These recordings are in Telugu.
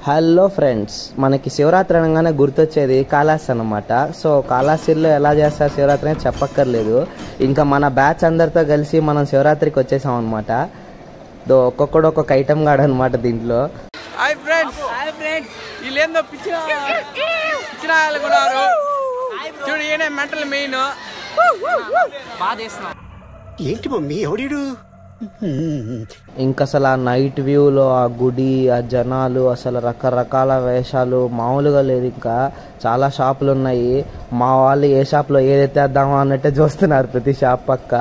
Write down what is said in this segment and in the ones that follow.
హలో ఫ్రెండ్స్, మనకి శివరాత్రి అనగానే గుర్తొచ్చేది కాళహస్తి అన్నమాట. సో కాళహస్తిలో ఎలా చేస్తారు శివరాత్రి అని చెప్పక్కర్లేదు. ఇంకా మన బ్యాచ్ అందరితో కలిసి మనం శివరాత్రికి వచ్చేసాం అనమాట. ఒక్కొక్కడు ఒక్కొక్క ఐటమ్ గాడు అనమాట దీంట్లో. హాయ్ ఫ్రెండ్స్, వీళ్ళేందో పిచ్చినాయాలనుకున్నారు. చూడు, ఈయనే మెంటల్ మెయిన్. ఏంటి మమ్మీ ఎవడు? ఇంకా అసలు ఆ నైట్ వ్యూలో ఆ గుడి, ఆ జనాలు, అసలు రకరకాల వేషాలు మామూలుగా లేదు. ఇంకా చాలా షాపులు ఉన్నాయి. మా వాళ్ళు ఏ షాప్లో ఏదైతే వేద్దామో అన్నట్టే చూస్తున్నారు ప్రతి షాప్ పక్క.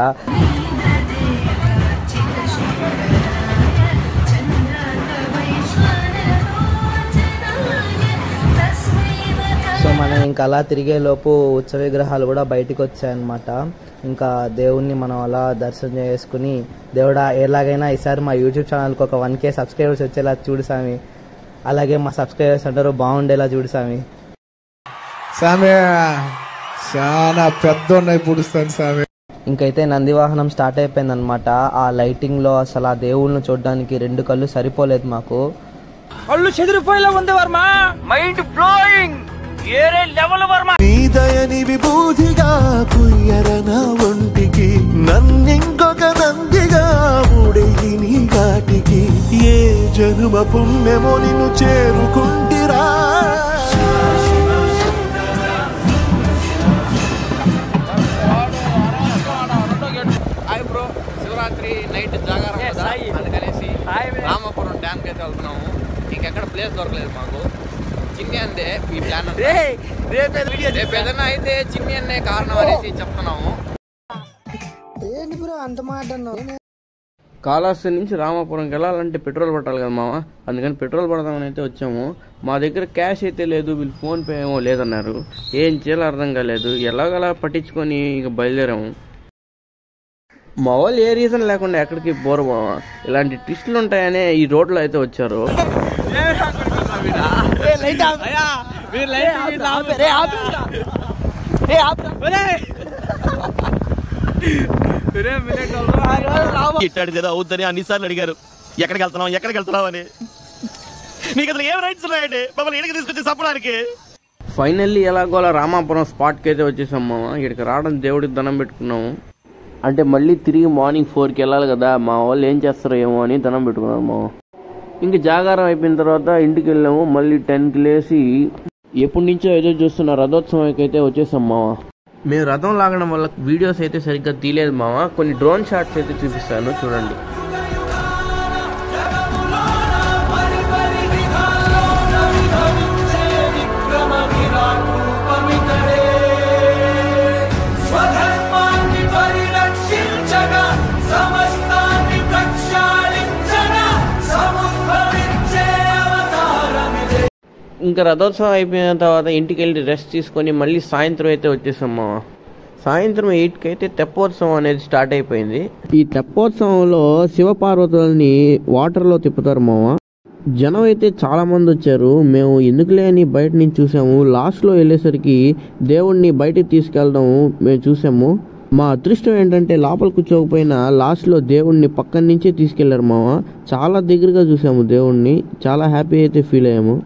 సో మనం ఇంకా అలా తిరిగే లోపు ఉత్సవ విగ్రహాలు కూడా బయటకు వచ్చాయన్నమాట. ఇంకా దేవుణ్ణి మనం అలా దర్శనం చేసుకుని, దేవుడా ఎలాగైనా ఈసారి మా యూట్యూబ్ ఛానల్కి ఒక 1K సబ్స్క్రైబర్స్ వచ్చేలా చూడు స్వామి, అలాగే మా సబ్స్క్రైబర్స్ అందరూ బాగుండేలా చూడు స్వామి. చాలా పెద్ద ఉన్నాయి పుడుస్తాను స్వామి. ఇంకైతే నందివాహనం స్టార్ట్ అయిపోయింది అనమాట. ఆ లైటింగ్ లో అసలు ఆ దేవుళ్ళను చూడడానికి 2 కళ్ళు సరిపోలేదు మాకు. కళ్ళు చెదిరిపోయేలా ఉంది వర్మ, మైండ్ బ్లోయింగ్, ఏరే లెవెల్ వర్మ. నీ దయని విభూతిగా కుయ్యరన ఒంటికి, నన్నింకొక నందిగా ఊడేయి నీ ఘాటికి, ఏ జనుమ పుణ్యమో నిన్ను చేరుకుంటిరా. హాయ్ బ్రో, శివరాత్రి నైట్ జాగారం కదా, అందుకనేసి రామాపురం డ్యామ్ కి అయితే వెళ్తున్నాము. ఇంకెక్కడ ప్లేస్ దొరకలేదు మాకు. చిన్ని అందే ఈ ప్లాన్. రేపు ఏదైనా అయితే చిన్ని అనే కారణం అనేసి చెప్తున్నాము. కాళహస్తి నుంచి రామాపురంకి వెళ్ళాలంటే పెట్రోల్ పట్టాలి కదా మామ, అందుకని పెట్రోల్ పడదామని అయితే వచ్చాము. మా దగ్గర క్యాష్ అయితే లేదు, వీళ్ళు ఫోన్పే ఏమో లేదన్నారు. ఏం చేయాలో అర్థం కాలేదు. ఎలాగలా పట్టించుకొని ఇక బయలుదేరాము. మా వాళ్ళు ఏ రీజన్ లేకుండా ఎక్కడికి పోరు మామ. ఇలాంటి ట్విస్టులు ఉంటాయనే ఈ రోడ్లో అయితే వచ్చారు. ఇట్టాడు కదా అవుతుందని అన్నిసార్లు అడిగారు, ఎక్కడికి వెళ్తున్నావు అని. నీకు అసలు ఏం రైట్స్ ఉన్నాయండి మమ్మల్ని ఇక్కడికి తీసుకొచ్చి చెప్పడానికి? ఫైనల్లీ ఎలాగో అలా రామాపురం స్పాట్కి అయితే వచ్చేసాం మామ. ఇక్కడికి రావడం దేవుడికి దండం పెట్టుకున్నాము. అంటే మళ్ళీ తిరిగి మార్నింగ్ 4కి వెళ్ళాలి కదా, మా వాళ్ళు ఏం చేస్తారో ఏమో అని దండం పెట్టుకున్నాము మామ. ఇంక జాగారం అయిపోయిన తర్వాత ఇంటికి వెళ్ళాము. మళ్ళీ 10కి లేసి ఎప్పటి నుంచో ఏదో చూస్తున్న రథోత్సవంకి అయితే వచ్చేసాం మామ. మేము రథం లాగడం వల్ల వీడియోస్ అయితే సరిగ్గా తీయలేదు మామ. కొన్ని డ్రోన్ షాట్స్ అయితే చూపిస్తాను చూడండి. ఇంకా రథోత్సవం అయిపోయిన తర్వాత ఇంటికి వెళ్ళి రెస్ట్ తీసుకొని మళ్ళీ సాయంత్రం అయితే వచ్చేసాం మామ. సాయంత్రం 8కి అయితే తెప్పోత్సవం అనేది స్టార్ట్ అయిపోయింది. ఈ తెప్పోత్సవంలో శివపార్వతులని వాటర్లో తిప్పుతారు మామ. జనం అయితే చాలా మంది వచ్చారు. మేము ఎందుకులే అని బయట నుంచి చూసాము. లాస్ట్లో వెళ్ళేసరికి దేవుణ్ణి బయటకు తీసుకెళ్ళడం మేము చూసాము. మా అదృష్టం ఏంటంటే లోపల కూర్చోకపోయినా లాస్ట్లో దేవుణ్ణి పక్కన నుంచే తీసుకెళ్లారు మామ. చాలా దగ్గరగా చూసాము దేవుణ్ణి. చాలా హ్యాపీ అయితే ఫీల్ అయ్యాము.